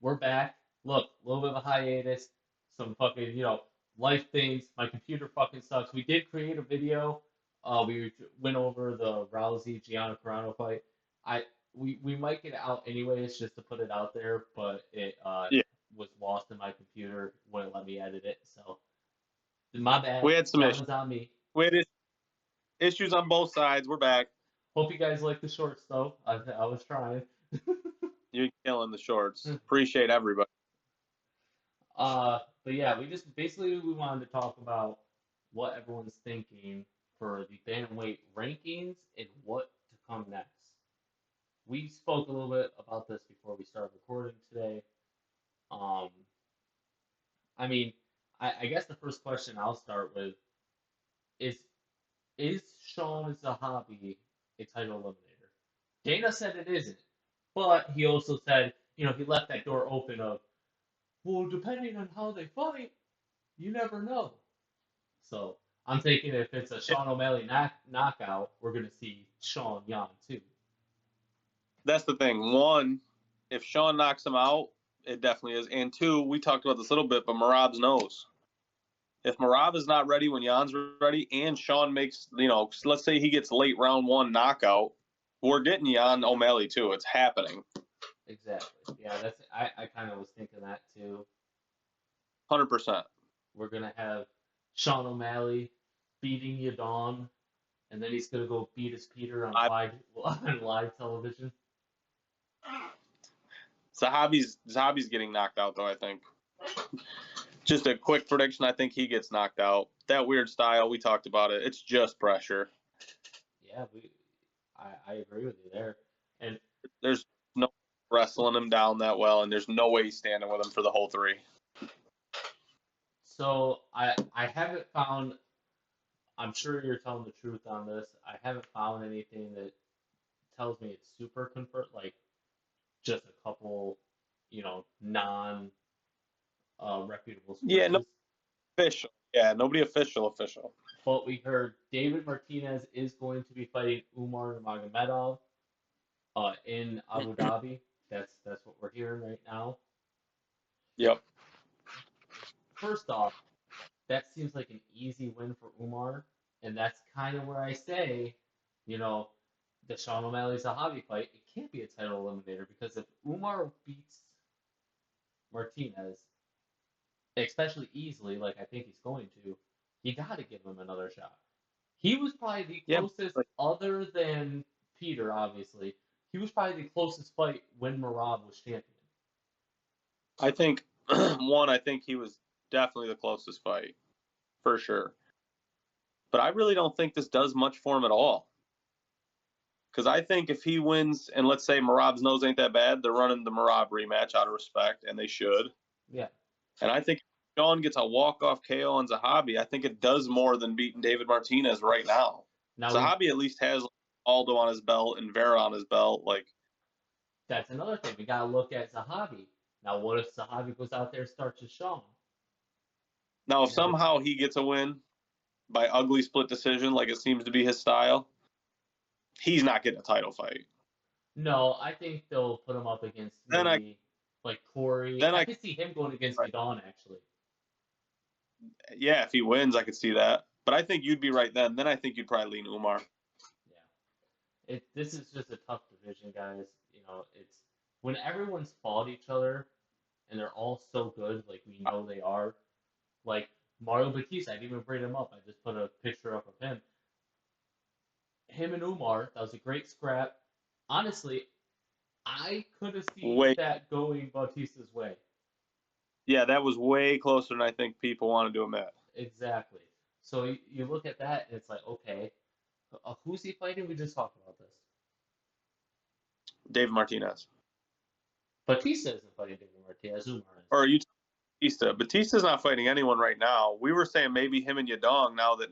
we're back. Look, a little bit of a hiatus, some fucking, life things. My computer fucking sucks. We did create a video. We went over the Rousey Gianna Carano fight. I we might get it out anyways, just to put it out there, but it Yeah, was lost in my computer. Wouldn't let me edit it, so my bad. we had some That issues. was on me. We had issues on both sides. We're back. Hope you guys like the shorts though. I was trying. You're killing the shorts. Appreciate everybody. But yeah, we wanted to talk about what everyone's thinking for the bantamweight rankings and what to come next. We spoke a little bit about this before we started recording today. Um, I mean, I guess the first question I'll start with is is Sean Zahabi a title eliminator? Dana said it isn't, but he also said, he left that door open of, well, depending on how they fight, you never know. So I'm thinking if it's a Sean O'Malley knockout, we're going to see Sean Yan too. That's the thing. One, if Sean knocks him out, it definitely is. And two, we talked about this a little bit, but Marab's knows. If Marab is not ready when Jan's ready, and Sean makes, let's say he gets late round one knockout, we're getting Jan O'Malley too. It's happening. Exactly. Yeah, I kind of was thinking that too. 100%. We're gonna have Sean O'Malley beating Yadong, and then he's gonna go beat his Peter on live television. Zahabi's getting knocked out though, I think. Just a quick prediction, I think he gets knocked out. That weird style, we talked about it. It's just pressure. Yeah, I agree with you there. And there's no wrestling him down that well, and there's no way he's standing with him for the whole three. So I haven't found. I'm sure you're telling the truth on this. I haven't found anything that tells me it's super confirmed. Like just a couple, non reputable Yeah, no sources. official. Yeah, nobody official. But we heard David Martinez is going to be fighting Umar Nurmagomedov in Abu Dhabi. That's what we're hearing right now. Yep. First off, that seems like an easy win for Umar, and that's kind of where I say, you know, the Sean O'Malley Zahavi fight, it can't be a title eliminator because if Umar beats Martinez, especially easily, like I think he's going to, you got to give him another shot. He was probably the Yeah, closest, other than Peter, obviously. He was probably the closest fight when Marab was champion. I think I think he was definitely the closest fight, for sure. But I really don't think this does much for him at all. Because I think if he wins, and let's say Marab's nose ain't that bad, they're running the Marab rematch out of respect, and they should. Yeah. And I think if Sean gets a walk-off KO on Zahabi, I think it does more than beating David Martinez right now. Zahabi at least has Aldo on his belt and Vera on his belt. Like, that's another thing. We gotta look at Zahabi. Now, what if Zahabi goes out there and starts with Sean? now if somehow he gets a win by ugly split decision, like it seems to be his style, he's not getting a title fight. No, I think they'll put him up against maybe like Corey. I could see him going against Yadong, actually. Yeah, if he wins, I could see that. But I think you'd be right then. Then I think you'd probably lean Umar. Yeah. This is just a tough division, guys. It's when everyone's fought each other and they're all so good, like we know they are. Like Mario Batista, I didn't even bring him up. I just put a picture up of him. Him and Umar, that was a great scrap. Honestly, I could have seen that going Batista's way. Yeah, that was way closer than I think people wanted to admit. Exactly. So you look at that, and it's like, okay, who's he fighting? We just talked about this. David Martinez. Batista isn't fighting David Martinez. Umar is. Or are you Batista? Batista's not fighting anyone right now. We were saying maybe him and Yadong now that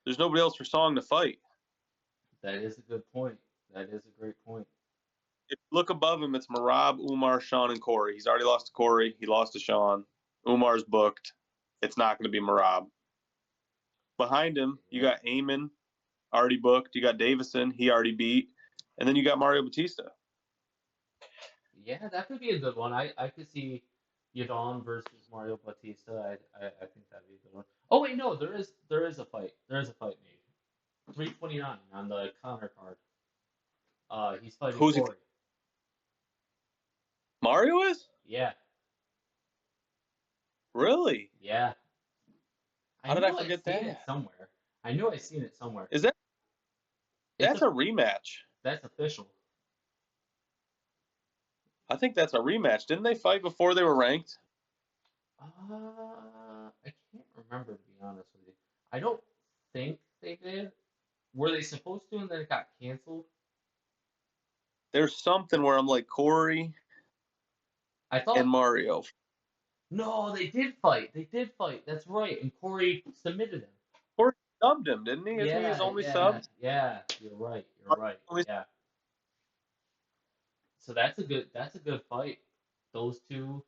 there's nobody else for Song to fight. That is a good point. That is a great point. If you look above him, it's Marab, Umar, Sean, and Corey. He's already lost to Corey. He lost to Sean. Umar's booked. It's not going to be Marab. Behind him, you got Eamon, already booked. You got Davison, he already beat. And then you got Mario Batista. Yeah, that could be a good one. I could see Yadon versus Mario Batista. I think that'd be a good one. Oh wait, no, there is a fight. There is a fight made. 329 on the counter card. He's fighting Who's he? Corey. Mario is? Yeah, Really? yeah. I How did I knew I'd forget seen it that? somewhere. I knew I'd seen it somewhere. Is that It's that's a a rematch? That's official. I think that's a rematch. Didn't they fight before they were ranked? I can't remember to be honest with you. I don't think they did. Were they supposed to and then it got canceled? There's something where I'm like Corey I and thought Mario. no, they did fight. They did fight. That's right. And Corey submitted him. Corey subbed him, didn't he? Isn't he his Yeah, only yeah, sub? yeah. You're right. You're right. Yeah. So that's a good fight. Those two,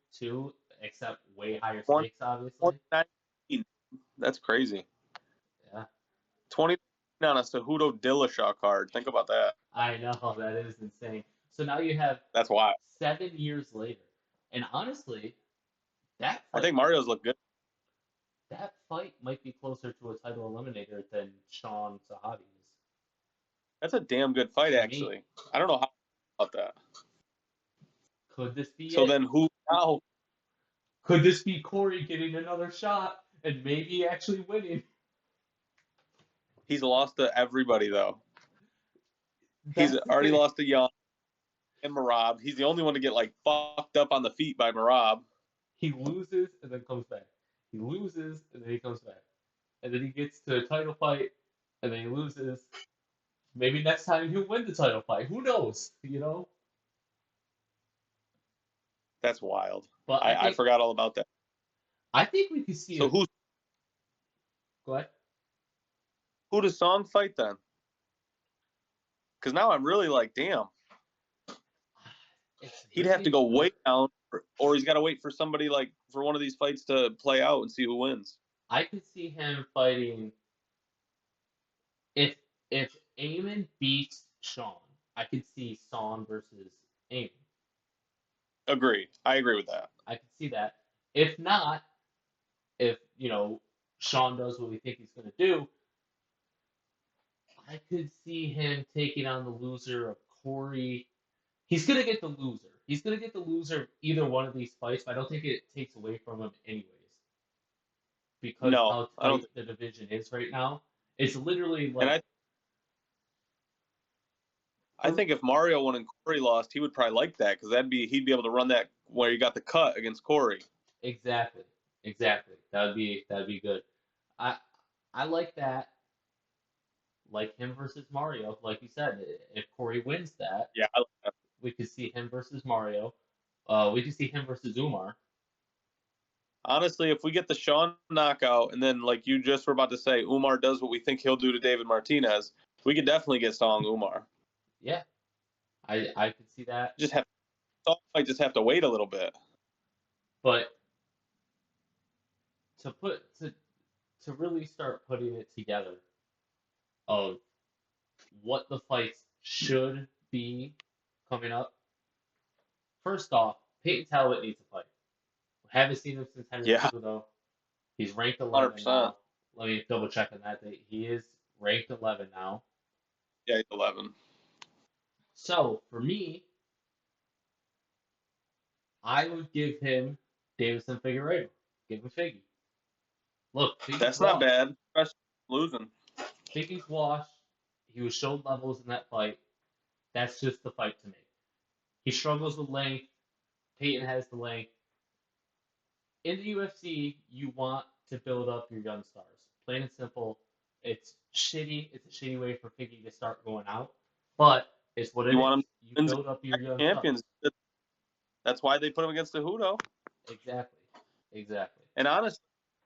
except way higher stakes, obviously. 2019. That's crazy. Yeah. 20 on a Cejudo Dillashaw card. Think about that. I know that is insane. So now you have That's why. 7 years later, and honestly, that I fight think Mario's look good. that fight might be closer to a title eliminator than Sean Sahadi is That's a damn good fight, to me. actually. I don't know how about that. Could this be So it? then who now? Could this be Corey getting another shot and maybe actually winning? He's lost to everybody though. He's That's the already thing. lost to Young and Marab. He's the only one to get like fucked up on the feet by Marab. He loses and then comes back. He loses and then he comes back. And then he gets to a title fight and then he loses. Maybe next time he'll win the title fight. Who knows? That's wild. But I forgot all about that. I think we could see So it. Go ahead. who does Song fight then? Because now I'm really like, damn. He'd have to go way down, or he's got to wait for somebody like for one of these fights to play out and see who wins. I could see him fighting if if Eamon beats Sean. I could see Son versus Eamon. Agreed. I agree with that. I could see that. If not, if Sean does what we think he's going to do, I could see him taking on the loser of Corey. He's going to get the loser. He's going to get the loser of either one of these fights, but I don't think it takes away from him anyways because No, how I don't. tight the division is right now. It's literally And like I think if Mario won and Corey lost, he would probably like that because he'd be able to run that where you got the cut against Corey. exactly, exactly. That'd be good. I I like that. Like him versus Mario, like you said, if Corey wins that, Yeah, I like that. we could see him versus Mario. We could see him versus Umar. Honestly, if we get the Sean knockout and then like you just were about to say, Umar does what we think he'll do to David Martinez, we could definitely get Song Umar. Yeah, I could see that. Song might just have to wait a little bit. But to put to really start putting it together of what the fights should be coming up. First off, Peyton Talbot needs a fight. Haven't seen him since Henry Yeah, Cejudo. He's ranked 11 100%. now. Let me double check on that date. He is ranked 11 now. Yeah, he's 11. So for me, I would give him Davison Figueiredo. Give him Figgy. Look, Figgy's That's not washed. bad, especially losing. Figgy's washed. He was shown levels in that fight. That's just the fight to make. He struggles with length. Peyton has the length. In the UFC, you want to build up your young stars. Plain and simple. It's shitty. It's a shitty way for Figgy to start going out, but it's what it You is. want him You to win build up your young stars. champions. That's why they put him against Cejudo. Exactly. Exactly. And honestly,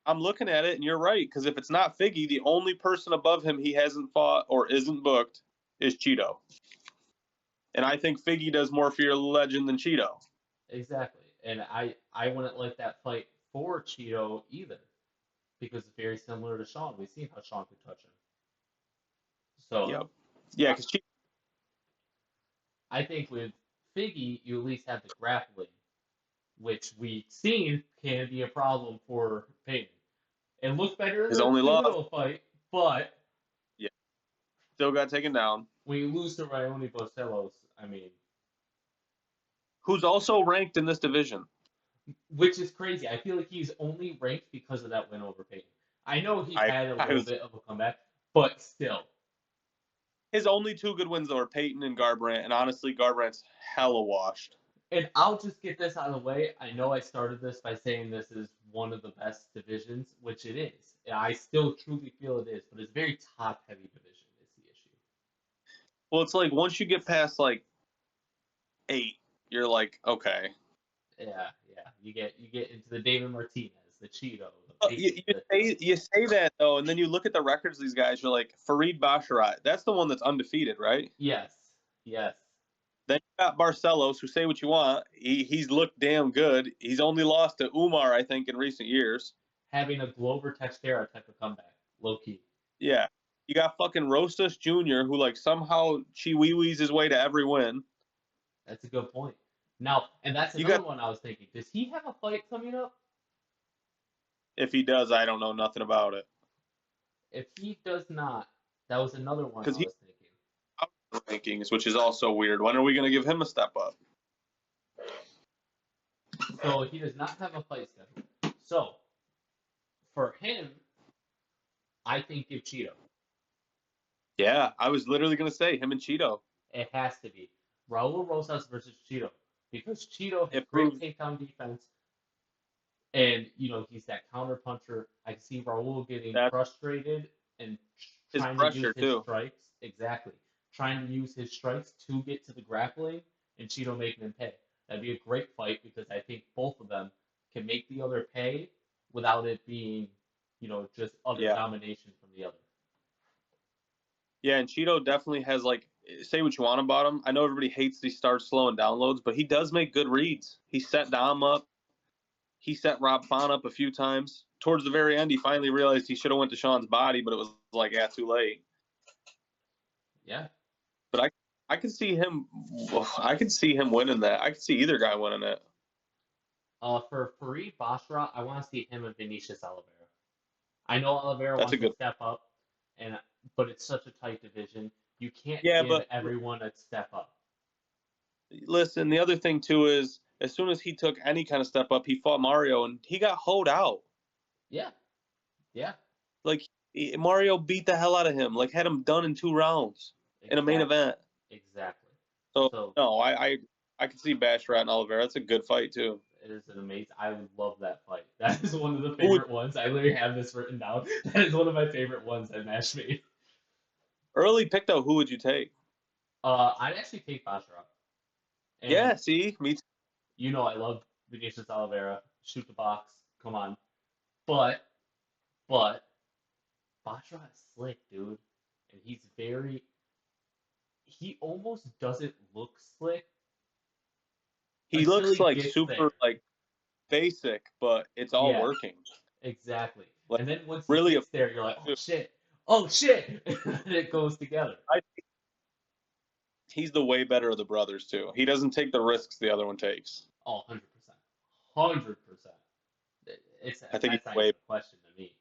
I'm looking at it, and you're right. Because if it's not Figgy, the only person above him he hasn't fought or isn't booked is Cheeto. And I think Figgy does more for your legend than Cheeto. Exactly. And I wouldn't like that fight for Cheeto either because it's very similar to Sean. We've seen how Sean could touch him. So Yep. Yeah, I, because I think with Figgy, you at least have the grappling, which we've seen can be a problem for Payton. It looked better in His the only loss, Cejudo fight, but yeah, still got taken down. when you lose to Raoni Barcelos, I mean, Who's also ranked in this division. which is crazy. I feel like he's only ranked because of that win over Payton. I know he had a I little was bit of a comeback, but still. his only two good wins though are Peyton and Garbrandt, and honestly, Garbrandt's hella washed. And I'll just get this out of the way. I know I started this by saying this is one of the best divisions, which it is. And I still truly feel it is, but it's a very top heavy division is the issue. Well, it's like once you get past like 8, you're like, okay. Yeah, yeah. You get into the David Martinez, the Cheeto, the Payton, You say that though, and then you look at the records of these guys. You're like Farid Basharat. That's the one that's undefeated, right? Yes, yes. Then you got Barcelos, who say what you want. He's looked damn good. He's only lost to Umar, I think, in recent years. Having a Glover Teixeira type of comeback, low key. Yeah. You got fucking Rosas Jr., who like somehow chiwiwis his way to every win. That's a good point. Now, and that's You another got one I was thinking. Does he have a fight coming up? if he does, I don't know nothing about it. If he does not, that was another one Because I he's was thinking. out of the rankings, which is also weird. When are we going to give him a step up? So he does not have a fight schedule. So for him, I think give Cheeto. Yeah, I was literally going to say him and Cheeto. It has to be Raul Rosas versus Cheeto because Cheeto has It great proves takedown defense, and he's that counter puncher. I can see Raul getting that frustrated and his trying to use pressure his too. strikes exactly, trying to use his strikes to get to the grappling, and Cheeto making him pay. That'd be a great fight because I think both of them can make the other pay without it being, just utter Yeah. domination from the other. Yeah, and Cheeto definitely has like say what you want about him. I know everybody hates these start slowing downloads, but he does make good reads. He set Dom up. He set Rob Font up a few times. Towards the very end, he finally realized he should have went to Sean's body, but it was like, yeah, too late. Yeah. But I could see him. I could see him winning that. I could see either guy winning it. For Farid Basra, I want to see him and Vinicius Oliveira. I know Oliveira That's a wants to good. step up, but it's such a tight division. You can't Yeah, give but everyone a step up. listen, the other thing too is as soon as he took any kind of step up, he fought Mario and he got hoed out. Yeah, yeah, Like Mario beat the hell out of him. Like had him done in 2 rounds in a main exactly, event. exactly. So So no, I could see Basharat and Oliveira. That's a good fight too. it is an amazing. I love that fight. That is one of the Who would favorite ones. I literally have this written down. That is one of my favorite ones that Nash made. early pick though? Who would you take? I'd actually take Basra, and Yeah, see, me too. I love Vinicius Oliveira. Shoot the box. Come on, but Basra is slick, dude, and he almost doesn't look slick He until looks he like gets there. super like basic, but it's all Yeah, working. exactly. Like And then once he really, gets there, you're like, oh shit, and it goes together. he's the way better of the brothers too. He doesn't take the risks the other one takes. Oh, 100%. 100%. I think he's That's not even way. a question to me.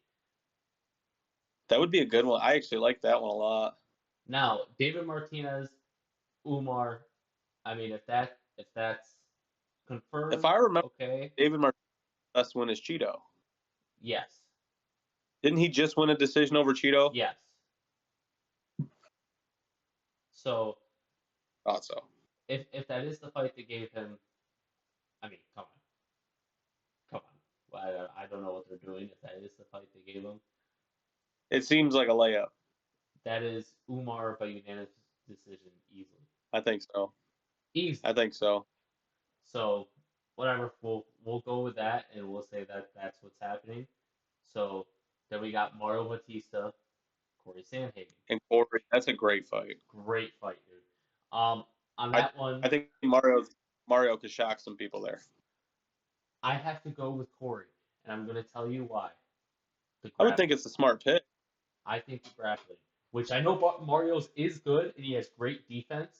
That would be a good one. I actually like that one a lot. Now, David Martinez, Umar, I mean, if that's confirmed, If I remember, okay, David Martinez's best win is Cheeto. yes, Didn't he just win a decision over Cheeto? yes. So Thought so. if that is the fight that gave him, I mean, come on. I don't know what they're doing. If that is the fight they gave him, It seems like a layup. that is Umar by unanimous decision easily. I think so. Easy. I think so. So whatever, we'll go with that, and we'll say that that's what's happening. So then we got Mario Batista, Corey Sandhagen. And Corey, that's a great fight. Great fight, dude. On that one, I think Mario could shock some people there. I have to go with Corey, and I'm gonna tell you why. I would think it's a smart pick. I think the grappling, which I know Mario's is good and he has great defense,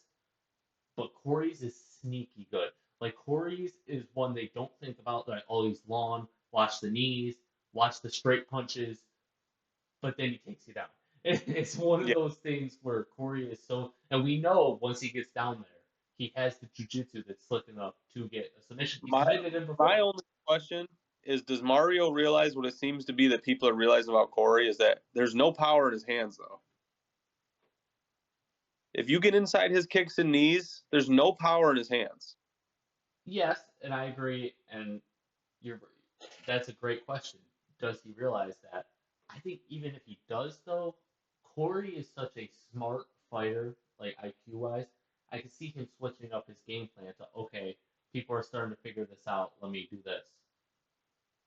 but Corey's is sneaky good. Like Corey's is one they don't think about. Like, oh, he's long. Watch the knees. Watch the straight punches. But then he takes you down. It's one of Yeah. those things where Corey is so, and we know once he gets down there, he has the jujitsu that's slick enough to get a submission. He My submitted him my before. only question is, does Mario realize what it seems to be that people are realizing about Corey is that there's no power in his hands though. If you get inside his kicks and knees, there's no power in his hands. Yes, and I agree. And you're, that's a great question. Does he realize that? I think even if he does, though, Corey is such a smart fighter, like IQ wise. I can see him switching up his game plan to, okay, people are starting to figure this out. Let me do this.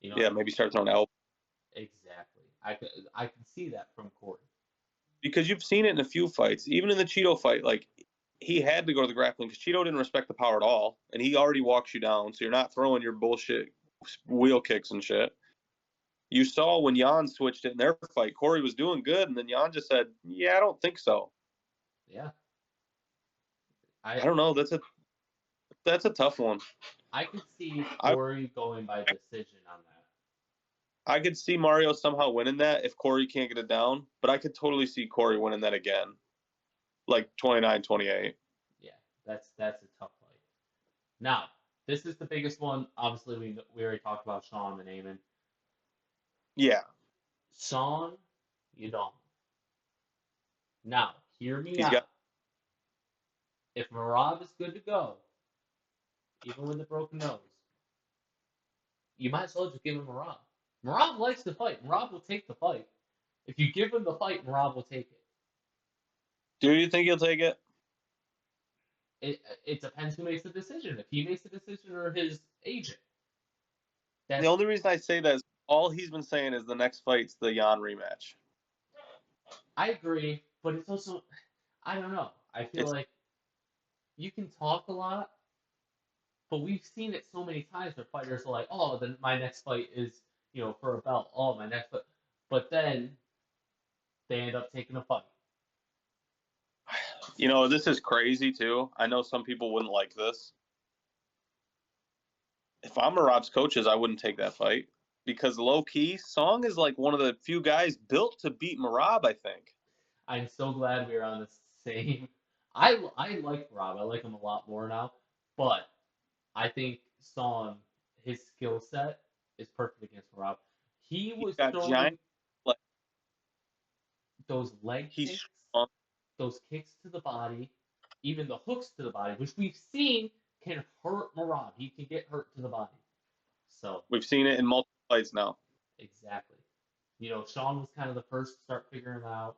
You know, Yeah, maybe start throwing elbows. exactly. I can see that from Corey. Because you've seen it in a few fights, even in the Cheeto fight, like he had to go to the grappling because Cheeto didn't respect the power at all, and he already walks you down, so you're not throwing your bullshit wheel kicks and shit. You saw when Jan switched it in their fight, Corey was doing good, and then Jan just said, "Yeah, I don't think so." Yeah, I I don't know. That's a tough one. I could see I Corey going by decision on that. I could see Mario somehow winning that if Corey can't get it down, but I could totally see Corey winning that again, like 29-28. Yeah, that's a tough fight. Now, this is the biggest one. Obviously, we already talked about Sean and Eamon. Yeah, Song Yadongs. Now, hear me he's got. out. If Marab is good to go, even with a broken nose, you might as well just give him Marab. Marab likes to fight. Marab will take the fight. If you give him the fight, Marab will take it. Do you think he'll take it? It depends who makes the decision. If he makes the decision or his agent. The That's only reason I say that is all he's been saying is the next fight's the Jan rematch. I agree, but it's also I don't know. I feel It's like you can talk a lot, but we've seen it so many times where fighters are like, "Oh, then my next fight is for a belt. Oh, my next fight," but then they end up taking a fight. this is crazy too. I know some people wouldn't like this. If I'm Marab's coaches, I wouldn't take that fight because low key, Song is like one of the few guys built to beat Marab. I think. I'm so glad we're on the same. I like Rob. I like him a lot more now, but I think Son, his skill set is perfect against Rob. He He's was got giant. throwing those leg He's kicks, strong. those kicks to the body, even the hooks to the body, which we've seen can hurt Marab. He can get hurt to the body. So, We've seen it in multiple fights now. exactly. Sean was kind of the first to start figuring it out.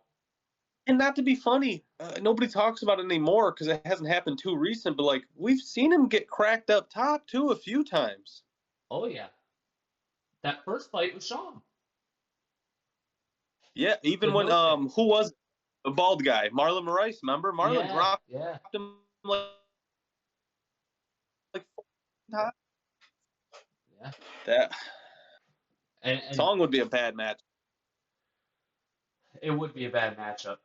And not to be funny, nobody talks about it anymore because it hasn't happened too recent. But like we've seen him get cracked up top too a few times. Oh, yeah. That first fight was Sean. Yeah, The even when nose kick. who was the bald guy, Marlon Moraes? Remember, Marlon Yeah, dropped yeah, him like 4 times. yeah. That And Song would be a bad match. it would be a bad matchup.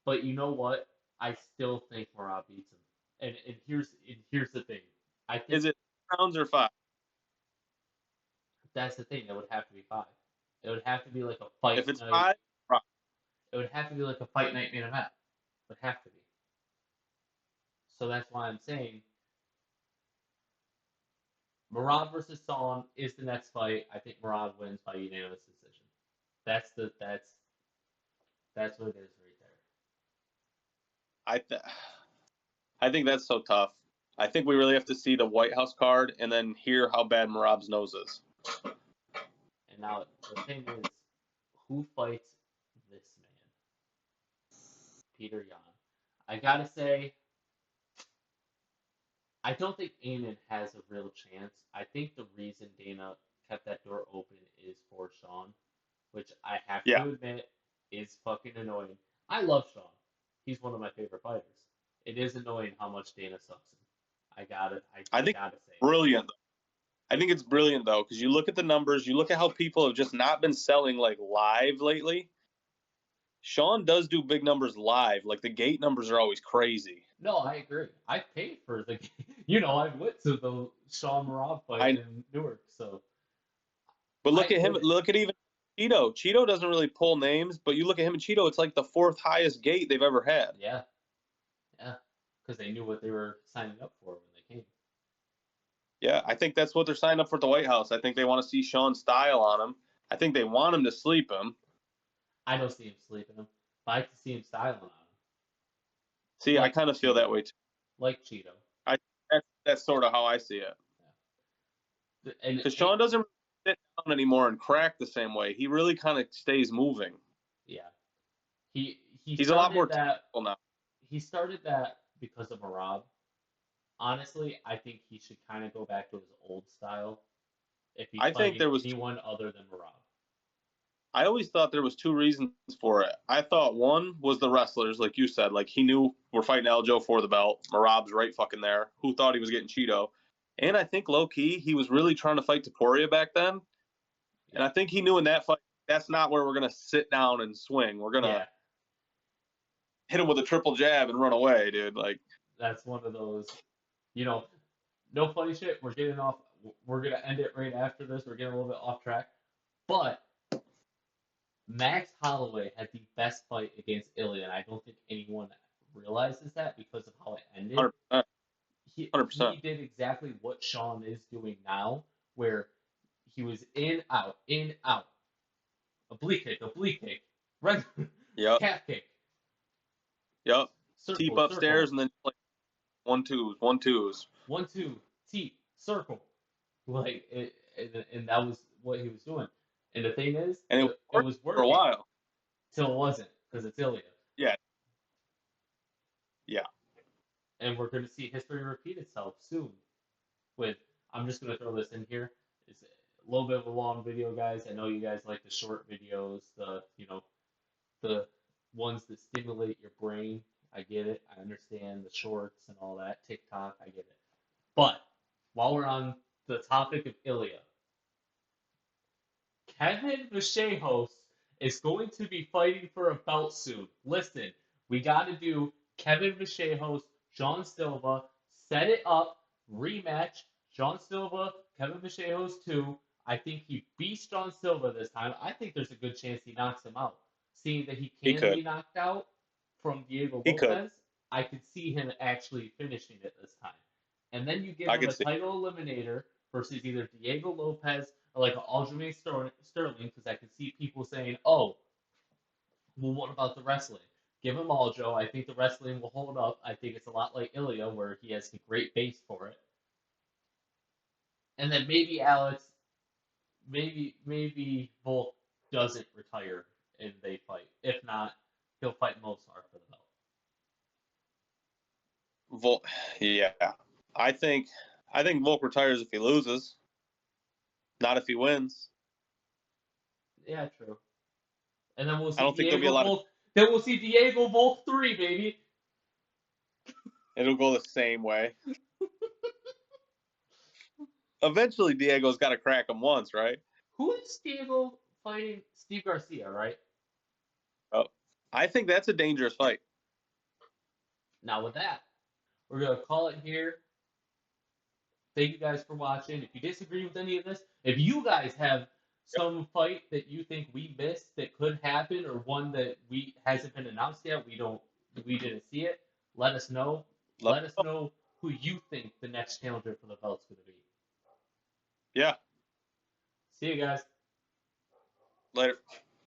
But you know what? I still think Marab beats him. And here's the thing. I think Is it rounds or 5? that's the thing. It would have to be five. It would have to be like a fight If it's night. 5, It would have to be like a fight night main event. It would have to be. So that's why I'm saying Marab versus Son is the next fight. I think Marab wins by unanimous decision. That's what it is right there. I th- I think that's so tough. I think we really have to see the White House card and then hear how bad Marab's nose is. And now the thing is, who fights this man? Peter Yan. I gotta say, I don't think Eamon has a real chance. I think the reason Dana kept that door open is for Sean, which I have Yeah, to admit is fucking annoying. I love Sean. He's one of my favorite fighters. It is annoying how much Dana sucks him. I I think gotta say. brilliant. I think it's brilliant though because you look at the numbers, you look at how people have just not been selling like live lately. Sean does do big numbers live. Like the gate numbers are always crazy. No, I agree. I paid for the, I went to the Sean Marab fight I in Newark, so But look I at him. get it. Look at even Cheeto. Cheeto doesn't really pull names, but you look at him and Cheeto. It's like the 4th highest gate they've ever had. Yeah, yeah, because they knew what they were signing up for when they came. Yeah, I think that's what they're signing up for at the White House. I think they want to see Sean's style on him. I think they want him to sleep him. I don't see him sleeping him, but I like to see him styling on him. See, I kind of feel that way too. Like Cheeto. That's sort of how I see it. Yeah. And Because Sean doesn't sit down anymore and crack the same way. He really kind of stays moving. yeah, he's a lot more that. now. He started that because of Marab. Honestly, I think he should kind of go back to his old style if he's fighting anyone other than Marab. I always thought there was 2 reasons for it. I thought one was the wrestlers, like you said, like he knew we're fighting Aljo for the belt. Marab's right fucking there. Who thought he was getting Cheeto? And I think low key he was really trying to fight Taporia back then. And I think he knew in that fight that's not where we're gonna sit down and swing. We're gonna hit him with a triple jab and run away, dude. Like that's one of those, no funny shit. We're getting off. We're gonna end it right after this. We're getting a little bit off track, but Max Holloway had the best fight against Ilya, and I don't think anyone realizes that because of how it ended. 100%. He did exactly what Sean is doing now, where he was in, out, oblique kick, red, calf kick. Yep. Circle, teep upstairs and then like 1-2s, 1-2s. 1-2, teep, circle. Like, and that was what he was doing. And the thing is, and it was working for a while. Till it wasn't, because it's Ilya. Yeah. Yeah. And we're going to see history repeat itself soon. I'm just going to throw this in here. It's a little bit of a long video, guys. I know you guys like the short videos, the ones that stimulate your brain. I get it. I understand the shorts and all that. TikTok, I get it. But while we're on the topic of Ilya, Kevin Vachejos is going to be fighting for a belt soon. Listen, we got to do Kevin Vachejos, John Silva, set it up, rematch, John Silva, Kevin Vachejos 2. I think he beats John Silva this time. I think there's a good chance he knocks him out. Seeing that he can be knocked out from Diego Lopez, I could see him actually finishing it this time. And then you give him a title eliminator versus either Diego Lopez or like an Aljamain Sterling, because I can see people saying, oh, well, what about the wrestling? Give him Aljo. I think the wrestling will hold up. I think it's a lot like Ilya, where he has a great base for it. And then maybe Alex, maybe Volk doesn't retire and they fight. If not, he'll fight Mozart for the belt. Volk, yeah. I think Volk retires if he loses, not if he wins. Yeah, true. And then we'll see. I don't think there'll be a lot of. Then we'll see Diego Volk 3, baby. It'll go the same way. Eventually, Diego's got to crack him once, right? Who is Diego fighting? Steve Garcia, right? Oh, I think that's a dangerous fight. Now with that, we're gonna call it here. Thank you guys for watching. If you disagree with any of this, if you guys have some fight that you think we missed that could happen, or one that hasn't been announced yet, we didn't see it, let us know. Let us know who you think the next challenger for the belt's gonna be. Yeah. See you guys. Later.